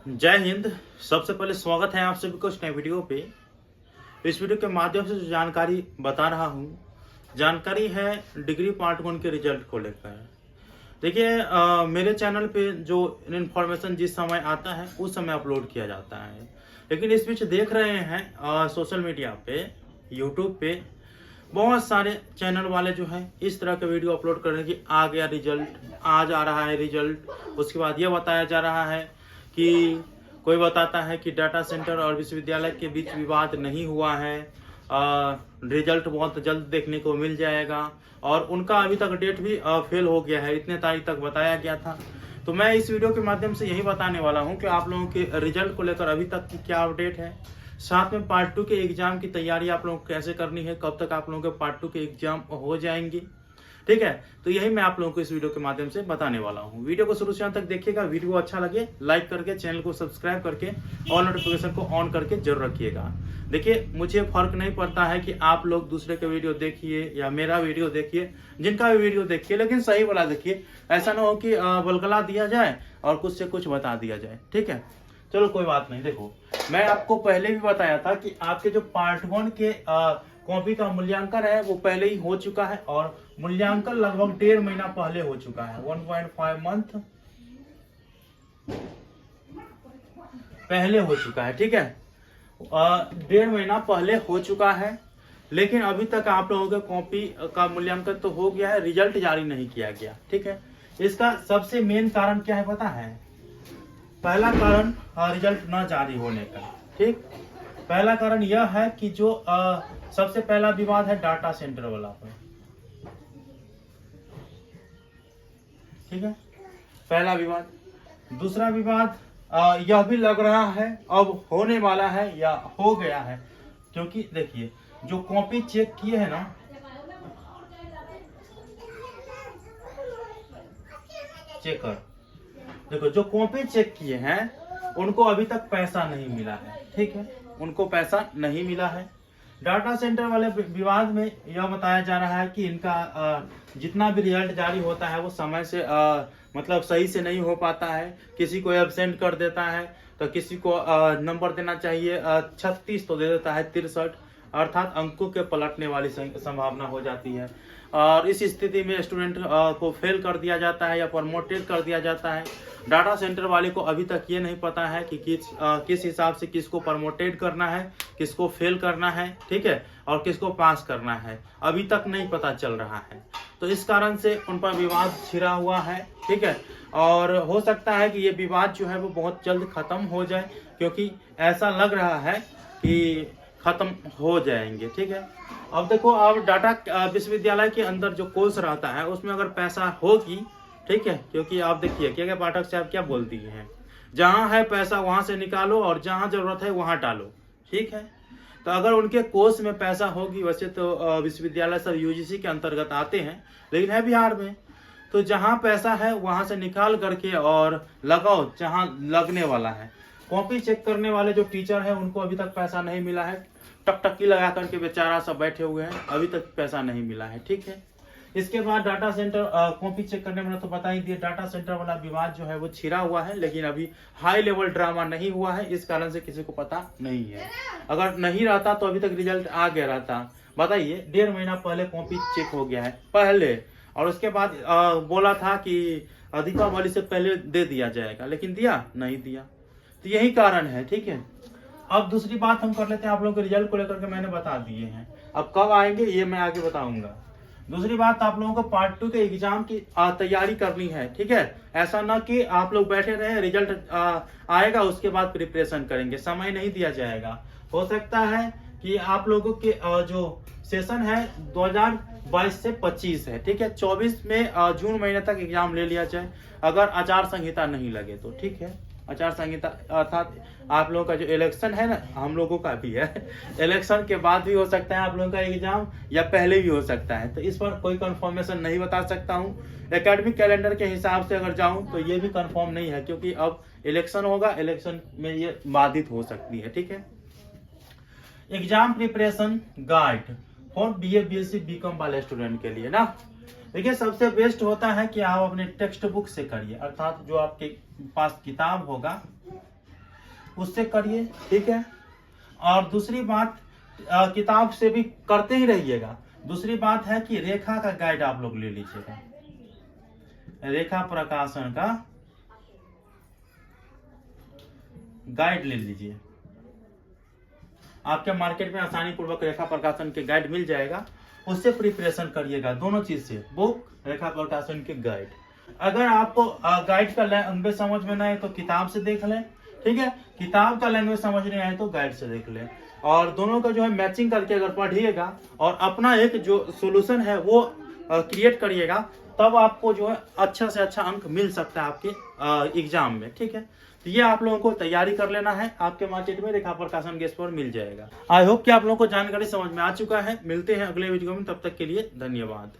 जय हिंद। सबसे पहले स्वागत है आप सभी को इस नए वीडियो पे। इस वीडियो के माध्यम से जो जानकारी बता रहा हूँ, जानकारी है डिग्री पार्ट 1 के रिजल्ट को लेकर। देखिए, मेरे चैनल पे जो इन्फॉर्मेशन जिस समय आता है उस समय अपलोड किया जाता है, लेकिन इस बीच देख रहे हैं सोशल मीडिया पे, यूट्यूब पे बहुत सारे चैनल वाले जो है इस तरह के वीडियो अपलोड कर रहे हैं कि आ गया रिजल्ट, आज आ रहा है रिजल्ट। उसके बाद यह बताया जा रहा है कि कोई बताता है कि डाटा सेंटर और विश्वविद्यालय के बीच विवाद नहीं हुआ है, रिजल्ट बहुत जल्द देखने को मिल जाएगा, और उनका अभी तक डेट भी फेल हो गया है, इतने तारीख तक बताया गया था। तो मैं इस वीडियो के माध्यम से यही बताने वाला हूं कि आप लोगों के रिजल्ट को लेकर अभी तक की क्या अपडेट है, साथ में पार्ट 2 के एग्जाम की तैयारी आप लोगों को कैसे करनी है, कब तक आप लोगों के पार्ट 2 के एग्जाम हो जाएंगे। ठीक है, तो यही मैं आप लोगों को इस वीडियो के माध्यम से बताने वाला हूं। वीडियो को शुरू से अंत तक देखिएगा। वीडियो अच्छा लगे लाइक करके, चैनल को सब्सक्राइब करके और नोटिफिकेशन को ऑन करके जरूर रखिएगा। देखिए, मुझे फर्क नहीं पड़ता है कि आप लोग दूसरे के वीडियो देखिए या मेरा वीडियो देखिए, जिनका भी वीडियो देखिए, लेकिन सही वाला देखिए। ऐसा ना हो कि बलगला दिया जाए और कुछ से कुछ बता दिया जाए। ठीक है, चलो कोई बात नहीं। देखो, मैं आपको पहले भी बताया था कि आपके जो पार्ट 1 के कॉपी का मूल्यांकन है वो पहले ही हो चुका है, और मूल्यांकन लगभग 1.5 महीना पहले हो चुका है। 1.5 मंथ पहले हो चुका है। ठीक है, 1.5 महीना पहले हो चुका है, लेकिन अभी तक आप लोगों के कॉपी का मूल्यांकन तो हो गया है, रिजल्ट जारी नहीं किया गया। ठीक है, इसका सबसे मेन कारण क्या है पता है? पहला कारण रिजल्ट न जारी होने का। ठीक, पहला कारण यह है कि जो सबसे पहला विवाद है डाटा सेंटर वाला पर। ठीक है, पहला विवाद। दूसरा विवाद यह भी लग रहा है अब होने वाला है या हो गया है, क्योंकि देखिए जो कॉपी चेक किए हैं ना, चेकर, देखो जो कॉपी चेक किए हैं उनको अभी तक पैसा नहीं मिला है। ठीक है, उनको पैसा नहीं मिला है। डाटा सेंटर वाले विवाद में यह बताया जा रहा है कि इनका जितना भी रिजल्ट जारी होता है वो समय से मतलब सही से नहीं हो पाता है। किसी को एब्सेंट कर देता है, तो किसी को नंबर देना चाहिए 36 तो दे देता है 63, अर्थात अंकों के पलटने वाली संभावना हो जाती है। और इस स्थिति में स्टूडेंट को फेल कर दिया जाता है या प्रमोटेड कर दिया जाता है। डाटा सेंटर वाले को अभी तक ये नहीं पता है कि किस हिसाब से किसको प्रमोटेड करना है, किसको फेल करना है। ठीक है, और किसको पास करना है, अभी तक नहीं पता चल रहा है। तो इस कारण से उन पर विवाद छिड़ा हुआ है। ठीक है, और हो सकता है कि ये विवाद जो है वो बहुत जल्द खत्म हो जाए, क्योंकि ऐसा लग रहा है कि खत्म हो जाएंगे। ठीक है, अब देखो, अब डाटा विश्वविद्यालय के अंदर जो कोर्स रहता है उसमें अगर पैसा होगी, ठीक है, क्योंकि आप देखिए क्या पाठक साहब क्या बोलती हैं, जहां है पैसा वहां से निकालो और जहां जरूरत है वहां डालो। ठीक है, तो अगर उनके कोर्स में पैसा होगी, वैसे तो विश्वविद्यालय सब यूजीसी के अंतर्गत आते हैं, लेकिन है बिहार में, तो जहां पैसा है वहां से निकाल करके और लगाओ जहां लगने वाला है। कॉपी चेक करने वाले जो टीचर है उनको अभी तक पैसा नहीं मिला है, टकटकी लगा करके बेचारा सब बैठे हुए हैं, अभी तक पैसा नहीं मिला है। ठीक है, इसके बाद डाटा सेंटर कॉपी चेक करने वाला तो बता ही दिया, डाटा सेंटर वाला विवाद जो है वो छिड़ा हुआ है, लेकिन अभी हाई लेवल ड्रामा नहीं हुआ है, इस कारण से किसी को पता नहीं है। अगर नहीं रहता तो अभी तक रिजल्ट आ गया रहता। बताइए, 1.5 महीना पहले कॉपी चेक हो गया है पहले, और उसके बाद बोला था कि दीपावली से पहले दे दिया जाएगा, लेकिन दिया नहीं दिया। तो यही कारण है। ठीक है, अब दूसरी बात हम कर लेते हैं, आप लोगों के रिजल्ट को लेकर के मैंने बता दिए हैं, अब कब आएंगे ये मैं आगे बताऊंगा। दूसरी बात, आप लोगों को पार्ट 2 के एग्जाम की तैयारी करनी है। ठीक है, ऐसा ना कि आप लोग बैठे रहे, रिजल्ट आएगा उसके बाद प्रिपरेशन करेंगे, समय नहीं दिया जाएगा। हो सकता है कि आप लोगों के जो सेशन है 2022 से 25 है। ठीक है, 24 में जून महीने तक एग्जाम ले लिया जाए, अगर आचार संहिता नहीं लगे तो। ठीक है, आचार संहिता अर्थात आप लोगों का जो इलेक्शन है ना, हम लोगों का भी है, इलेक्शन के बाद भी हो सकता है आप लोगों का एग्जाम, या पहले भी हो सकता है, तो इस पर कोई कंफर्मेशन नहीं बता सकता हूँ। एकेडमिक कैलेंडर के हिसाब से अगर जाऊं तो ये भी कंफर्म नहीं है, क्योंकि अब इलेक्शन होगा, इलेक्शन में ये बाधित हो सकती है। ठीक है, exam preparation guide for BA BSc BCom वाले स्टूडेंट के लिए ना, देखिए सबसे बेस्ट होता है कि आप अपने टेक्स्ट बुक से करिए, अर्थात जो आपके पास किताब होगा उससे करिए, ठीक है। और दूसरी बात, किताब से भी करते ही रहिएगा। दूसरी बात है कि रेखा का गाइड आप लोग ले लीजिएगा, रेखा प्रकाशन का गाइड ले लीजिए। आपके मार्केट में आसानी पूर्वक रेखा प्रकाशन के गाइड मिल जाएगा, उससे प्रिपरेशन करिएगा, दोनों चीज से, बुक, रेखा प्रकाशन के गाइड। अगर आपको गाइड का लैंग्वेज समझ में ना आए तो किताब से देख लें, ठीक है। किताब का लैंग्वेज समझ नहीं आए तो गाइड से देख लें, और दोनों का जो है मैचिंग करके अगर पढ़िएगा और अपना एक जो सोल्यूशन है वो क्रिएट करिएगा, तब आपको जो है अच्छा से अच्छा अंक मिल सकता है आपके एग्जाम में, ठीक है। तो ये आप लोगों को तैयारी कर लेना है, आपके मार्केट में रेखा प्रकाशन गैस पर मिल जाएगा। आई होप कि आप लोगों को जानकारी समझ में आ चुका है। मिलते हैं अगले वीडियो में, तब तक के लिए धन्यवाद।